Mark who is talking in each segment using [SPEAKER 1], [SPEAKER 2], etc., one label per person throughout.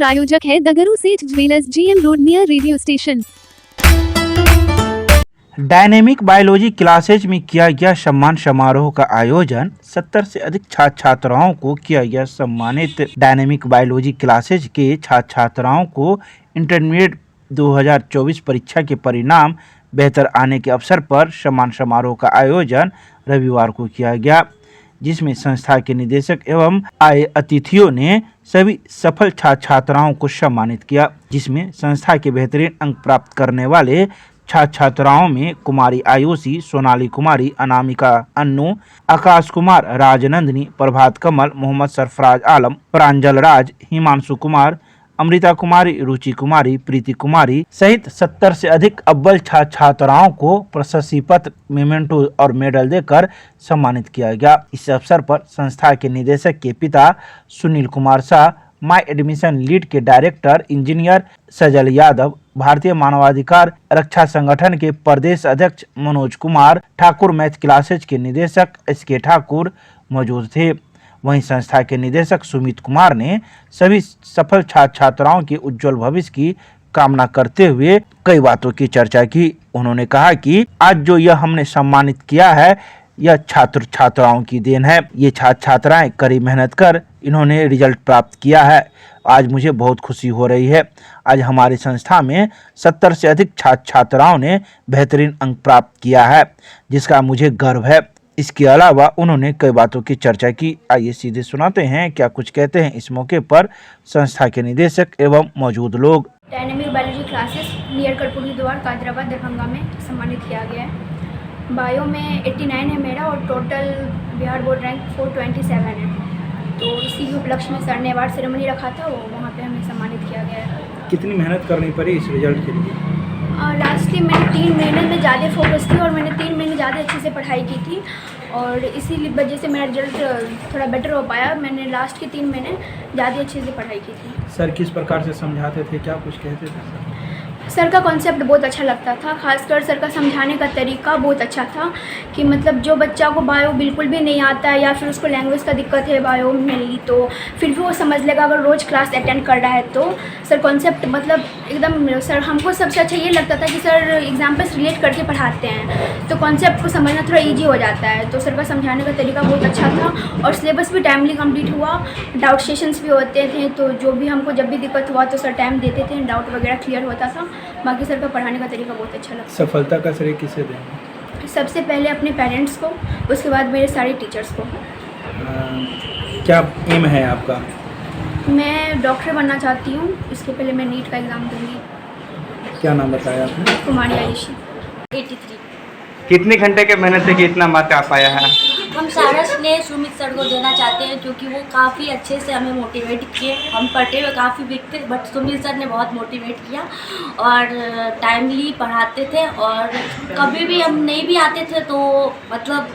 [SPEAKER 1] प्रायोजक है द गुरु सेठ jewellers, GM road near radio station.
[SPEAKER 2] Dynamic biology classes में किया गया सम्मान समारोह का आयोजन। 70 से अधिक छात्र छात्राओं को किया गया सम्मानित। डायनेमिक बायोलॉजी क्लासेज के छात्र छात्राओं को इंटरमीडिएट 2024 परीक्षा के परिणाम बेहतर आने के अवसर पर सम्मान समारोह का आयोजन रविवार को किया गया, जिसमें संस्था के निदेशक एवं आए अतिथियों ने सभी सफल छात्र छात्राओं को सम्मानित किया, जिसमें संस्था के बेहतरीन अंक प्राप्त करने वाले छात्र छात्राओं में कुमारी आयुषी, सोनाली कुमारी, अनामिका अन्नू, आकाश कुमार, राजनंदिनी, प्रभात कमल, मोहम्मद सरफराज आलम, प्रांजल राज, हिमांशु कुमार, अमृता कुमारी, रुचि कुमारी, प्रीति कुमारी सहित 70 से अधिक अव्वल छात्र छात्राओं को प्रशस्ति पत्र, मेमेंटो और मेडल देकर सम्मानित किया गया। इस अवसर पर संस्था के निदेशक के पिता Sunil Kumar Shah, my admission lead के डायरेक्टर इंजीनियर सजल यादव, भारतीय मानवाधिकार रक्षा संगठन के प्रदेश अध्यक्ष मनोज कुमार ठाकुर, मैथ क्लासेज के निदेशक SK ठाकुर मौजूद थे। वहीं संस्था के निदेशक सुमित कुमार ने सभी सफल छात्र छात्राओं के उज्जवल भविष्य की कामना करते हुए कई बातों की चर्चा की। उन्होंने कहा कि आज जो यह हमने सम्मानित किया है, यह छात्र छात्राओं की देन है। ये छात्र छात्राएं कड़ी मेहनत कर इन्होंने रिजल्ट प्राप्त किया है। आज मुझे बहुत खुशी हो रही है। आज हमारी संस्था में 70 से अधिक छात्र छात्राओं ने बेहतरीन अंक प्राप्त किया है, जिसका मुझे गर्व है। इसके अलावा उन्होंने कई बातों की चर्चा की। आइए सीधे सुनाते हैं क्या कुछ कहते हैं इस मौके पर संस्था के निदेशक एवं मौजूद लोग।
[SPEAKER 3] Dynamic biology classes near Karpoori द्वार, हैदराबाद, दरभंगा में सम्मानित किया गया है। बायो में 89 है मेरा और टोटल बिहार बोर्ड रैंक 427 है। तो इसी के उपलक्ष्य में सर ने अवार्ड सेरेमनी रखा था, वहाँ पे हमें सम्मानित किया गया है।
[SPEAKER 2] कितनी मेहनत करनी पड़ी इस रिजल्ट के लिए?
[SPEAKER 3] लास्टली मैंने 3 महीने में ज़्यादा फोकस किया और मैंने 3 महीने ज़्यादा अच्छे से पढ़ाई की थी और इसी वजह से मेरा रिजल्ट थोड़ा बेटर हो पाया। मैंने लास्ट के 3 महीने ज़्यादा अच्छे से पढ़ाई की थी।
[SPEAKER 2] सर किस प्रकार से समझाते थे, क्या कुछ कहते थे?
[SPEAKER 3] सर का कॉन्सेप्ट बहुत अच्छा लगता था, खासकर सर का समझाने का तरीका बहुत अच्छा था कि मतलब जो बच्चा को बायो बिल्कुल भी नहीं आता है या फिर उसको लैंग्वेज का दिक्कत है बायो में, तो फिर भी वो समझ लेगा अगर रोज़ क्लास अटेंड कर रहा है तो। सर कॉन्सेप्ट मतलब एकदम, सर हमको सबसे अच्छा ये लगता था कि सर एग्जाम्पल्स रिलेट करके पढ़ाते हैं तो कॉन्सेप्ट को समझना थोड़ा ईजी हो जाता है। तो सर का समझाने का तरीका बहुत अच्छा था और सिलेबस भी टाइमली कम्प्लीट हुआ। डाउट सेशंस भी होते थे, तो जो भी हमको जब भी दिक्कत हुआ तो सर टाइम देते थे, डाउट वगैरह क्लियर होता था। बाकी सर का पढ़ाने का तरीका बहुत अच्छा लगा।
[SPEAKER 2] सफलता का श्रेय किसे देंगे?
[SPEAKER 3] सबसे पहले अपने पेरेंट्स को, उसके बाद मेरे सारे टीचर्स को।
[SPEAKER 2] क्या एम है आपका?
[SPEAKER 3] मैं डॉक्टर बनना चाहती हूँ, इसके पहले मैं नीट का एग्ज़ाम दूंगी।
[SPEAKER 2] क्या नाम बताया आपने?
[SPEAKER 3] कुमारी आयुषी। 83।
[SPEAKER 4] कितने घंटे के मेहनत से कि इतना मार्क्स आ पाया है?
[SPEAKER 5] हम सारा स्नेह सुमित सर को देना चाहते हैं क्योंकि वो काफ़ी अच्छे से हमें मोटिवेट किए। हम पढ़ते हुए काफ़ी वीक थे बट सुमित सर ने बहुत मोटिवेट किया और टाइमली पढ़ाते थे और कभी भी हम नहीं भी आते थे तो मतलब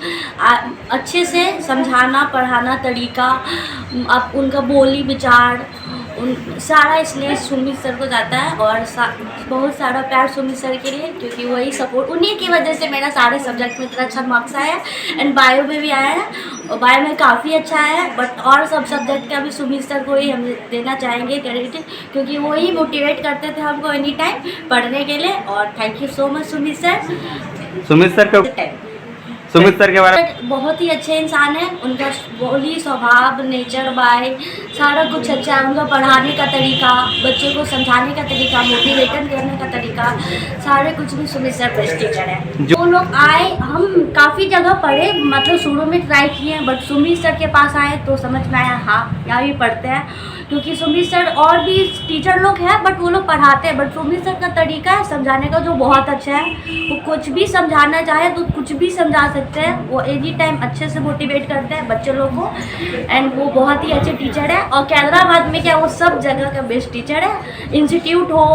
[SPEAKER 5] अच्छे से समझाना पढ़ाना तरीका, अब उनका बोली विचार उन सारा इसलिए सुमित सर को जाता है और बहुत सारा प्यार सुमित सर के लिए क्योंकि वही सपोर्ट, उन्हीं की वजह से मेरा सारे सब्जेक्ट में इतना अच्छा मार्क्स आया है एंड बायो में भी आया है और बायो में काफ़ी अच्छा है बट और सब सब्जेक्ट का भी सुमित सर को ही हम देना चाहेंगे क्रेडिट क्योंकि वही मोटिवेट करते थे हमको एनी टाइम पढ़ने के लिए। और thank you so much Sumit sir.
[SPEAKER 4] Sumit sir के बारे में
[SPEAKER 5] बहुत ही अच्छे इंसान है, उनका बोली स्वभाव नेचर बाय सारा कुछ अच्छा है। उनका पढ़ाने का तरीका, बच्चों को समझाने का तरीका, मोटिवेशन करने का तरीका, सारे कुछ भी सुमित सर बेस्ट टीचर है। जो लोग आए, हम काफ़ी जगह पढ़े, मतलब शुरू में ट्राई किए बट सुमित सर के पास आए तो समझ में आया हाँ यहाँ भी पढ़ते हैं क्योंकि सुमित सर और भी टीचर लोग हैं बट वो लोग पढ़ाते हैं बट सुमित सर का तरीका है समझाने का जो बहुत अच्छा है। वो कुछ भी समझाना चाहे तो कुछ भी समझा सकते हैं, वो एनी टाइम अच्छे से मोटिवेट करते हैं बच्चे लोग को एंड वो बहुत ही अच्छे टीचर है। और हैदराबाद में क्या वो सब जगह का बेस्ट टीचर है, इंस्टीट्यूट हो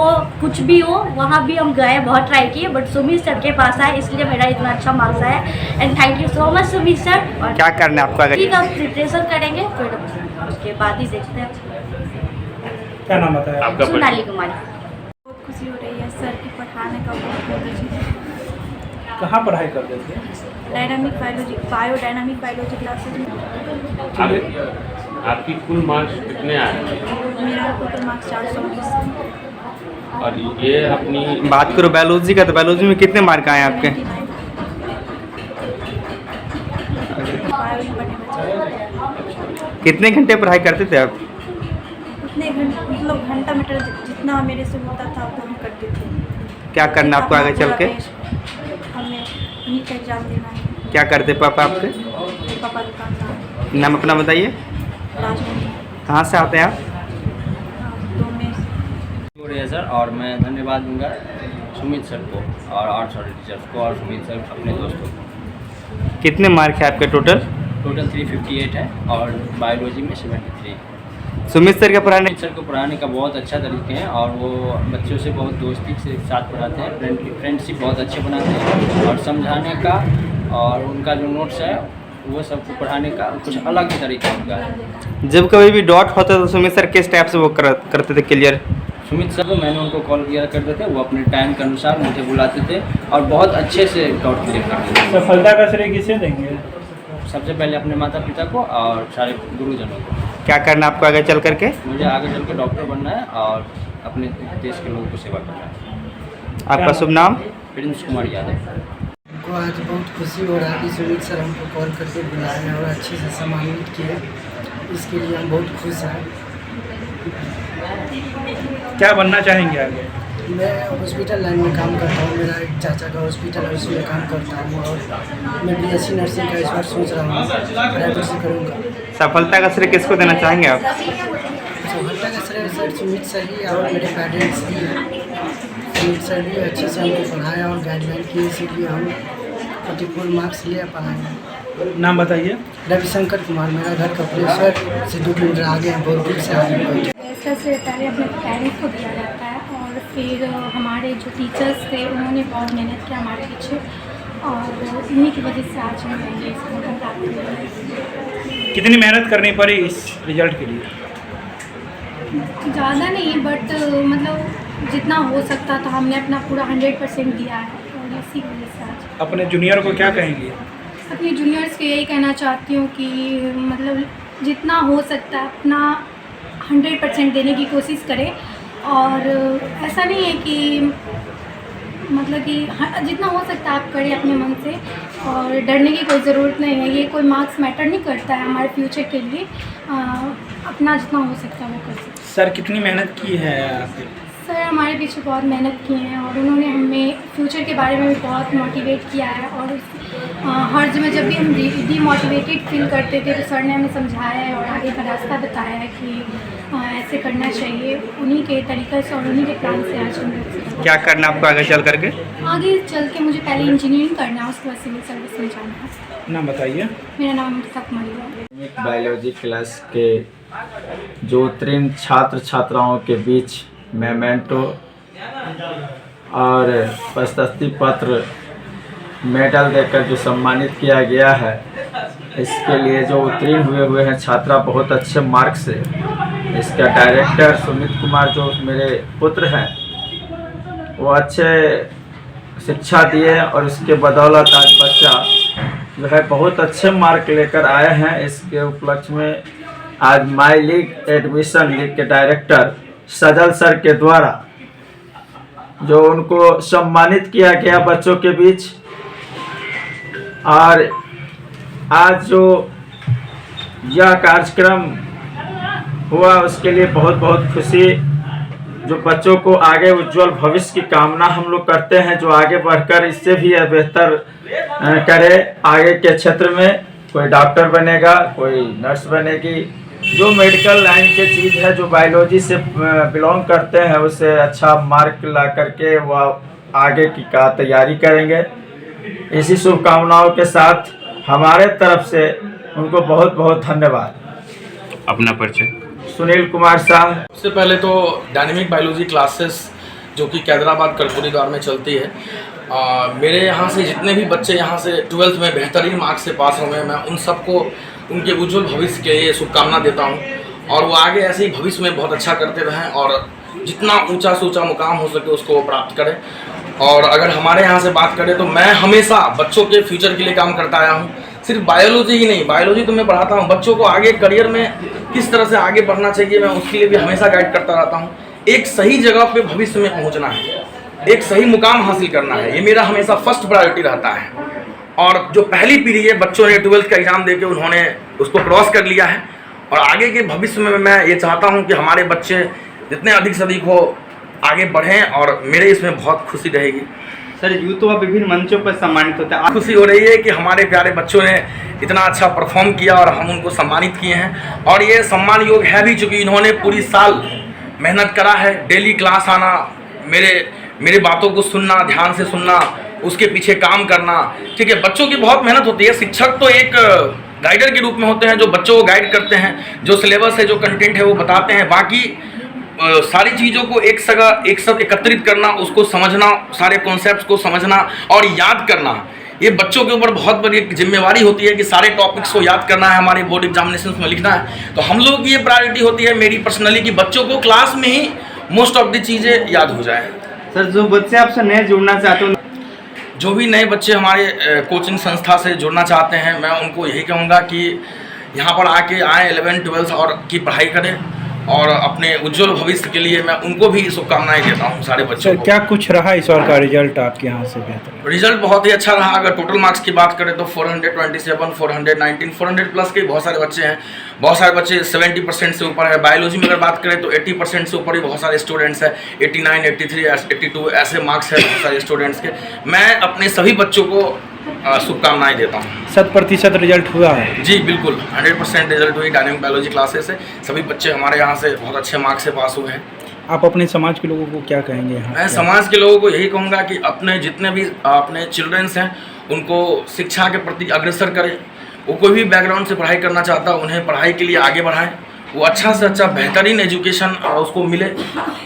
[SPEAKER 5] कुछ भी हो वहाँ भी हम गए, बहुत ट्राई किए बट सुमित सर के पास आए इसलिए मेरा इतना अच्छा मार्क्स आया and thank you so much Sumit sir. और
[SPEAKER 4] क्या करना है आपका?
[SPEAKER 5] ठीक है, प्रिपरेशन करेंगे फिर उसके बाद ही देखते हैं।
[SPEAKER 2] क्या नाम बताया आपका?
[SPEAKER 5] सोनाली कुमारी।
[SPEAKER 3] बहुत खुशी हो रही है सर की पढ़ाने का बहुत अच्छा।
[SPEAKER 2] कहाँ पढ़ाई करते थे?
[SPEAKER 3] Dynamic biology, biodynamic biology classes में।
[SPEAKER 6] आपकी कुल मार्क्स कितने आए?
[SPEAKER 5] मेरा टोटल मार्क्स 420।
[SPEAKER 6] और ये अपनी
[SPEAKER 4] बात करो बायोलॉजी का, तो बायोलॉजी में कितने मार्क आए आपके? कितने घंटे पढ़ाई करते थे आप?
[SPEAKER 5] उतने घंटे मतलब घंटा मीटर जितना मेरे से होता था वो हम करते थे।
[SPEAKER 4] क्या करना आपको आगे चल के?
[SPEAKER 5] हमें नीट का एग्ज़ाम देना है।
[SPEAKER 4] क्या करते पापा आपके?
[SPEAKER 5] पापा दुकानदार।
[SPEAKER 4] नाम अपना बताइए।
[SPEAKER 5] राजमंड्री।
[SPEAKER 4] कहाँ से आते हैं आप?
[SPEAKER 5] तो में
[SPEAKER 7] है सर, और मैं धन्यवाद दूंगा सुमित सर को और आर्ट्स वाले टीचर्स को और सुमित सर अपने दोस्तों को।
[SPEAKER 4] कितने मार्क है आपके टोटल?
[SPEAKER 7] टोटल 358 है और बायोलॉजी में 73।
[SPEAKER 4] सुमित सर का पढ़ाने
[SPEAKER 7] सुमित सर को पढ़ाने का बहुत अच्छा तरीके हैं और वो बच्चों से बहुत दोस्ती से साथ पढ़ाते हैं, फ्रेंडशिप बहुत अच्छे बनाते हैं और समझाने का और उनका जो नोट्स है वो सबको पढ़ाने का कुछ अलग ही तरीका उनका है।
[SPEAKER 4] जब कभी भी डॉट होता तो सुमित सर किस टाइप से वो करते थे क्लियर?
[SPEAKER 7] सुमित सर को मैंने उनको कॉल किया करते थे, वो अपने टाइम के अनुसार मुझे बुलाते थे और बहुत अच्छे से डाउट क्लियर करते थे।
[SPEAKER 2] सफलता का श्रेय किसे देंगे?
[SPEAKER 7] सबसे पहले अपने माता पिता को और सारे गुरुजनों को।
[SPEAKER 4] क्या करना आपको आगे चल करके?
[SPEAKER 7] मुझे आगे चल के डॉक्टर बनना है और अपने देश के लोगों को सेवा करना है।
[SPEAKER 4] आपका शुभ नाम?
[SPEAKER 7] प्रिंस कुमार यादव।
[SPEAKER 8] हमको आज बहुत खुशी हो रहा है कि सुमित सर हमको कॉल करके बुलाए हैं और अच्छे से सम्मानित किए, इसके लिए हम बहुत खुश हैं।
[SPEAKER 2] क्या बनना चाहेंगे आगे?
[SPEAKER 8] मैं हॉस्पिटल लाइन में काम करता हूँ, मेरा एक चाचा का हॉस्पिटल है उसमें काम करता हूँ और मैं BSc नर्सिंग का इस बार सोच रहा हूँ, प्राइवेट से करूँगा।
[SPEAKER 4] सफलता का श्रेय किसको देना चाहेंगे आप?
[SPEAKER 8] सफलता का श्रेय सर सुमित सर ही और मेरे पेरेंट्स ही हैं। सुमित सर भी अच्छे से हमको पढ़ाया और गाइडलाइन किए, इसीलिए हम 44 मार्क्स ले पाए हैं।
[SPEAKER 2] नाम बताइए।
[SPEAKER 8] रविशंकर कुमार, मेरा घर कपिलेश्वर से 2 किलोमीटर आगे हैं, बहुत दूर से आगे हैं।
[SPEAKER 9] सबसे पहले अपने पेरेंट्स को दिया जाता है और फिर हमारे जो टीचर्स थे उन्होंने बहुत मेहनत किया हमारे पीछे और इन्हीं की वजह से आज हमें ये सफलता प्राप्त हुई है।
[SPEAKER 2] कितनी मेहनत करनी पड़ी इस रिजल्ट के लिए?
[SPEAKER 9] ज़्यादा नहीं बट मतलब जितना हो सकता था हमने अपना पूरा 100% दिया है और इसी वजह से आज।
[SPEAKER 2] अपने जूनियर को क्या कहेंगे?
[SPEAKER 9] अपने जूनियर्स को यही कहना चाहती हूँ कि मतलब जितना हो सकता है अपना 100% देने की कोशिश करें और ऐसा नहीं है कि मतलब कि जितना हो सकता है आप करें अपने मन से और डरने की कोई ज़रूरत नहीं है। ये कोई मार्क्स मैटर नहीं करता है हमारे फ्यूचर के लिए, अपना जितना हो सकता है वो कर सकते हैं।
[SPEAKER 2] सर कितनी मेहनत की है आपने?
[SPEAKER 9] सर हमारे पीछे बहुत मेहनत की है और उन्होंने हमें फ्यूचर के बारे में भी बहुत मोटिवेट किया है और हर जगह जब भी हम डीमोटिवेटेड फील करते थे तो सर ने हमें समझाया है और आगे का रास्ता बताया है कि ऐसे करना चाहिए। उन्हीं के तरीक़े से और उन्हीं के प्लान से आज हम लोग।
[SPEAKER 4] क्या करना आपको आगे चल करके?
[SPEAKER 9] आगे चल के मुझे पहले इंजीनियरिंग करना है, उसके बाद सिविल सर्विस में जाना है।
[SPEAKER 2] नाम बताइए।
[SPEAKER 9] मेरा नाम अमृता कुमारी है।
[SPEAKER 10] बायोलॉजी क्लास के जो उत्तीर्ण छात्र छात्राओं के बीच मेमेंटो और प्रशस्ति पत्र मेडल देकर जो सम्मानित किया गया है, इसके लिए जो उत्तीर्ण हुए हैं छात्रा बहुत अच्छे मार्क से, इसका डायरेक्टर सुमित कुमार जो मेरे पुत्र हैं वो अच्छे शिक्षा दिए और इसके बदौलत आज बच्चा जो है बहुत अच्छे मार्क लेकर आए हैं। इसके उपलक्ष्य में आज माई लीग एडमिशन लीग के डायरेक्टर सजल सर के द्वारा जो उनको सम्मानित किया गया बच्चों के बीच, और आज जो यह कार्यक्रम हुआ उसके लिए बहुत बहुत खुशी। जो बच्चों को आगे उज्जवल भविष्य की कामना हम लोग करते हैं, जो आगे बढ़कर इससे भी बेहतर करे आगे के क्षेत्र में, कोई डॉक्टर बनेगा, कोई नर्स बनेगी, जो मेडिकल लाइन के चीज़ है, जो बायोलॉजी से बिलोंग करते हैं उसे अच्छा मार्क ला करके वह आगे की का तैयारी करेंगे। इसी शुभकामनाओं के साथ हमारे तरफ से उनको बहुत बहुत धन्यवाद।
[SPEAKER 4] अपना परिचय।
[SPEAKER 10] सुनील कुमार शाह।
[SPEAKER 11] सबसे पहले तो डायनेमिक बायोलॉजी क्लासेस जो कि कैदराबाद कर्पूरी द्वार में चलती है, मेरे यहाँ से जितने भी बच्चे यहाँ से 12th में बेहतरीन मार्क्स से पास हुए हैं, मैं उन सबको उनके उज्जवल भविष्य के लिए शुभकामना देता हूँ और वो आगे ऐसे ही भविष्य में बहुत अच्छा करते रहें और जितना ऊंचा से ऊंचा मुकाम हो सके उसको वो प्राप्त करें। और अगर हमारे यहाँ से बात करें तो मैं हमेशा बच्चों के फ्यूचर के लिए काम करता आया हूँ। सिर्फ बायोलॉजी ही नहीं, बायोलॉजी तो मैं पढ़ाता हूँ, बच्चों को आगे करियर में किस तरह से आगे बढ़ना चाहिए, मैं उसके लिए भी हमेशा गाइड करता रहता हूँ। एक सही जगह पे भविष्य में पहुँचना है, एक सही मुकाम हासिल करना है, ये मेरा हमेशा फर्स्ट प्रायोरिटी रहता है। और जो पहली पीढ़ी है, बच्चों ने 12th का एग्ज़ाम देके उन्होंने उसको क्रॉस कर लिया है, और आगे के भविष्य में मैं ये चाहता हूँ कि हमारे बच्चे जितने अधिक से अधिक हो आगे बढ़ें, और मेरे इसमें बहुत खुशी रहेगी।
[SPEAKER 4] सर यूथ तो विभिन्न मंचों पर सम्मानित होता है,
[SPEAKER 11] खुशी हो रही है कि हमारे प्यारे बच्चों ने इतना अच्छा परफॉर्म किया और हम उनको सम्मानित किए हैं, और ये सम्मान योग है भी, चूँकि इन्होंने पूरी साल मेहनत करा है, डेली क्लास आना, मेरे बातों को सुनना, ध्यान से सुनना, उसके पीछे काम करना। ठीक है, बच्चों की बहुत मेहनत होती है। शिक्षक तो एक गाइडर के रूप में होते हैं, जो बच्चों को गाइड करते हैं, जो सिलेबस है, जो कंटेंट है वो बताते हैं। बाकी सारी चीज़ों को एक साथ एकत्रित करना, उसको समझना, सारे कॉन्सेप्ट्स को समझना और याद करना, ये बच्चों के ऊपर बहुत बड़ी जिम्मेवारी होती है कि सारे टॉपिक्स को याद करना है, हमारे बोर्ड एग्जामिनेशन में लिखना है। तो हम लोगों की ये प्रायोरिटी होती है मेरी पर्सनली कि बच्चों को क्लास में ही मोस्ट ऑफ द चीज़ें याद हो जाए।
[SPEAKER 4] सर जो बच्चे आपसे नए जुड़ना चाहते हो,
[SPEAKER 11] जो भी नए बच्चे हमारे कोचिंग संस्था से जुड़ना चाहते हैं, मैं उनको यही कहूँगा कि यहाँ पर आके आएँ, 11th 12th और की पढ़ाई करें, और अपने उज्जवल भविष्य के लिए मैं उनको भी शुभकामनाएं देता हूँ सारे बच्चों को।
[SPEAKER 2] क्या कुछ रहा इस बार का रिजल्ट आपके यहाँ से बेहतर?
[SPEAKER 11] रिजल्ट बहुत ही अच्छा रहा। अगर टोटल मार्क्स की बात करें तो 427, 419, 400 प्लस के बहुत सारे बच्चे हैं। बहुत सारे बच्चे 70% से ऊपर है। बायोलॉजी में अगर बात करें तो 80% से ऊपर ही बहुत सारे स्टूडेंट्स हैं। 89, 83, 82 ऐसे मार्क्स हैं बहुत सारे स्टूडेंट्स के। मैं अपने सभी बच्चों को शुभकामनाएं देता हूँ।
[SPEAKER 2] 100% रिजल्ट हुआ है?
[SPEAKER 11] जी बिल्कुल, 100% रिजल्ट हुई डायनेमिक बायोलॉजी क्लासेस से। सभी बच्चे हमारे यहाँ से बहुत अच्छे मार्क्स से पास हुए हैं।
[SPEAKER 2] आप अपने समाज के लोगों को क्या कहेंगे यहाँ?
[SPEAKER 11] मैं समाज के लोगों को यही कहूँगा कि अपने जितने भी अपने चिल्ड्रंस हैं उनको शिक्षा के प्रति अग्रसर करें। वो कोई भी बैकग्राउंड से पढ़ाई करना चाहता है, उन्हें पढ़ाई के लिए आगे बढ़ाएं। वो अच्छा से अच्छा बेहतरीन एजुकेशन उसको मिले,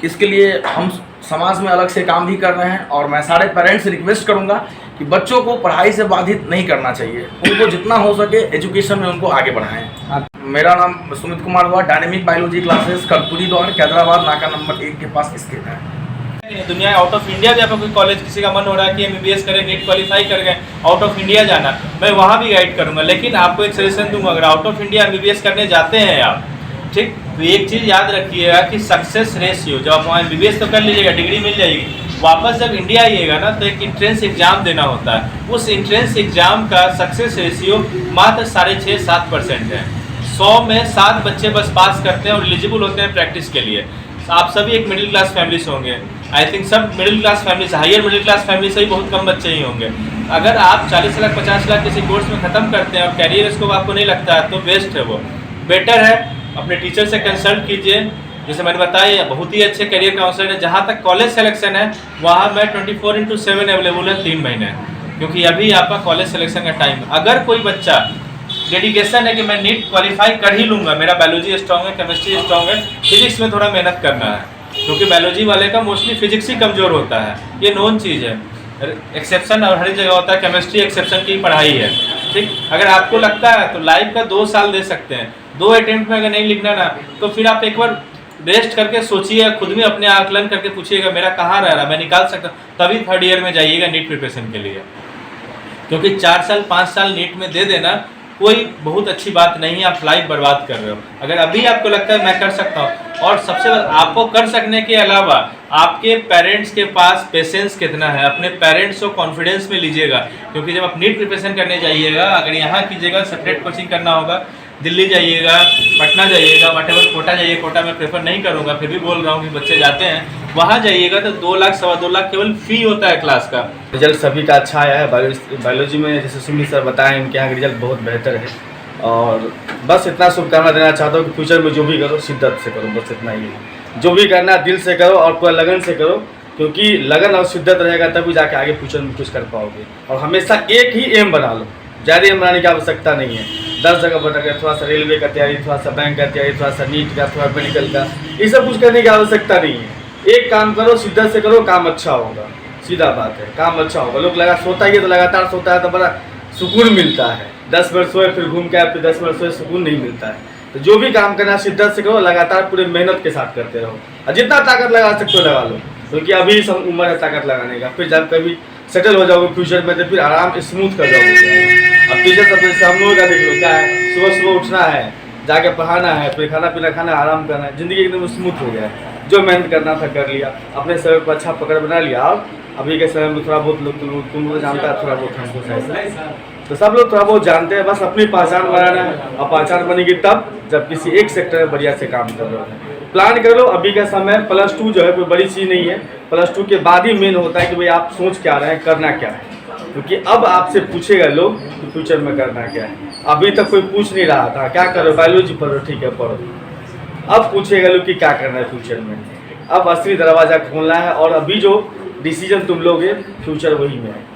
[SPEAKER 11] इसके लिए हम समाज में अलग से काम भी कर रहे हैं। और मैं सारे पेरेंट्स से रिक्वेस्ट करूँगा कि बच्चों को पढ़ाई से बाधित नहीं करना चाहिए, उनको जितना हो सके एजुकेशन में उनको आगे बढ़ाएं। मेरा नाम सुमित कुमार हुआ, डायनेमिक बायोलॉजी क्लासेस कर्पूरी द्वार कैदराबाद नाका नंबर 1 के पास स्थित है।
[SPEAKER 12] दुनिया आउट ऑफ इंडिया भी आपका कोई कॉलेज किसी का मन हो रहा है कि MBBS करें, नीट क्वालिफाई कर गए, आउट ऑफ इंडिया जाना, मैं वहाँ भी गाइड करूँगा। लेकिन आपको एक सजेशन दूंगा, अगर आउट ऑफ इंडिया MBBS करने जाते हैं आप, ठीक, तो एक चीज़ याद रखिएगा कि सक्सेस रेशियो, जब आप वहाँ MBBS तो कर लीजिएगा, डिग्री मिल जाएगी, वापस जब इंडिया आइएगा ना तो एक इंट्रेंस एग्जाम देना होता है। उस इंट्रेंस एग्जाम का सक्सेस रेशियो मात्र 6.5-7% है। 100 में 7 बच्चे बस पास करते हैं और एलिजिबल होते हैं प्रैक्टिस के लिए। आप सभी एक मिडिल क्लास फैमिली से होंगे, आई थिंक सब मिडिल क्लास फैमिली से, हायर मिडिल क्लास फैमिली से ही बहुत कम बच्चे ही होंगे। अगर आप 40 लाख 50 लाख किसी कोर्स में ख़त्म करते हैं और कैरियर स्कोप आपको नहीं लगता है तो वेस्ट है। वो बेटर है अपने टीचर से कंसल्ट कीजिए। जैसे मैंने बताया, बहुत ही अच्छे करियर काउंसलर है। जहाँ तक कॉलेज सिलेक्शन है वहाँ मैं 24/7 अवेलेबल है 3 महीने, क्योंकि अभी आपका कॉलेज सिलेक्शन का टाइम है। अगर कोई बच्चा डेडिकेशन है कि मैं नीट क्वालिफाई कर ही लूँगा, मेरा बायोलॉजी स्ट्रॉन्ग है, केमिस्ट्री स्ट्रॉन्ग है, फिजिक्स में थोड़ा मेहनत करना है, क्योंकि बायोलॉजी वाले का मोस्टली फिजिक्स ही कमज़ोर होता है, ये नोन चीज़ है। एक्सेप्शन और हर जगह होता है, केमिस्ट्री एक्सेप्शन की पढ़ाई है, ठीक। अगर आपको लगता है तो लाइफ का 2 साल दे सकते हैं। 2 अटेम्प्ट में अगर नहीं लिखना ना तो फिर आप एक बार रेस्ट करके सोचिए, खुद में अपने आकलन करके पूछिएगा मेरा कहाँ रह रहा, मैं निकाल सकता, तभी 3rd ईयर में जाइएगा नीट प्रिपरेशन के लिए। क्योंकि 4 साल 5 साल नीट में दे देना कोई बहुत अच्छी बात नहीं है, आप लाइफ बर्बाद कर रहे हो। अगर अभी आपको लगता है मैं कर सकता हूँ, और सबसे आपको कर सकने के अलावा आपके पेरेंट्स के पास पेशेंस कितना है, अपने पेरेंट्स को कॉन्फिडेंस में लीजिएगा। क्योंकि जब आप नीट प्रिपरेशन करने जाइएगा, अगर यहाँ कीजिएगा, सेपरेट कोचिंग करना होगा, दिल्ली जाइएगा, पटना जाइएगा, व्हाटएवर, कोटा जाइए, कोटा मैं प्रेफर नहीं करूँगा, फिर भी बोल रहा हूँ कि बच्चे जाते हैं, वहाँ जाइएगा तो 2 लाख 2.25 लाख केवल फी होता है क्लास का।
[SPEAKER 10] रिजल्ट सभी का अच्छा आया है। बायोलॉजी में जैसे सुमित सर बताएं, इनके यहाँ रिजल्ट बहुत बेहतर है। और बस इतना शुभकामना देना चाहता हूँ कि फ्यूचर में जो भी करो शिद्दत से करो, बस इतना ही है। जो भी करना दिल से करो और पूरा लगन से करो, क्योंकि लगन और शिद्दत रहेगा तभी जाके आगे फ्यूचर में कुछ कर पाओगे। और हमेशा एक ही एम बना लो, ज़्यादा एम बनाने की आवश्यकता नहीं है। 10 जगह भटक, थोड़ा सा रेलवे का तैयारी, थोड़ा सा बैंक का तैयारी, थोड़ा सा नीट का, थोड़ा मेडिकल का, ये सब कुछ करने की आवश्यकता नहीं है। एक काम करो, शिद्दत से करो, काम अच्छा होगा, सीधा बात है, काम अच्छा होगा। लोग सोता ही है तो लगातार सोता है तो बड़ा सुकून मिलता है। 10 मिनट सोए फिर घूम के फिर 10 मिनट सोए, सुकून नहीं मिलता है। तो जो भी काम करना शिद्दत से करो, लगातार पूरे मेहनत के साथ करते रहो, और जितना ताकत लगा सकते हो लगा लो, क्योंकि अभी सब उम्र है ताकत लगाने का। फिर जब कभी सेटल हो जाओगे फ्यूचर में तो फिर आराम स्मूथ कर जाओगे। अब टीचर सब जैसे हम लोगों का देख लो क्या है, सुबह सुबह उठना है,
[SPEAKER 13] जाके पढ़ाना है, फिर खाना पीना खाना, आराम करना है, ज़िंदगी एकदम स्मूथ हो गया है। जो मेहनत करना था कर लिया, अपने सर पर अच्छा पकड़ बना लिया। अब अभी के समय में थोड़ा बहुत लोग तुम लोग जानता है, थोड़ा बहुत हमको शायद तो सब लोग थोड़ा बहुत जानते हैं, बस अपनी पहचान बनाना है। और पहचान बनेगी तब जब किसी एक सेक्टर में बढ़िया से काम कर रहे हो। प्लान कर लो। अभी का समय +2 जो है कोई बड़ी चीज़ नहीं है, +2 के बाद ही मेन होता है कि भाई आप सोच क्या रहे हैं, करना क्या है। क्योंकि अब आपसे पूछेगा लोग कि फ्यूचर में करना क्या है। अभी तक कोई पूछ नहीं रहा था क्या करो, बायोलॉजी पढ़ो, ठीक है पढ़ो। अब पूछेगा लोग कि क्या करना है फ्यूचर में। अब असली दरवाज़ा खोलना है और अभी जो डिसीजन तुम लोगे फ्यूचर वही में है।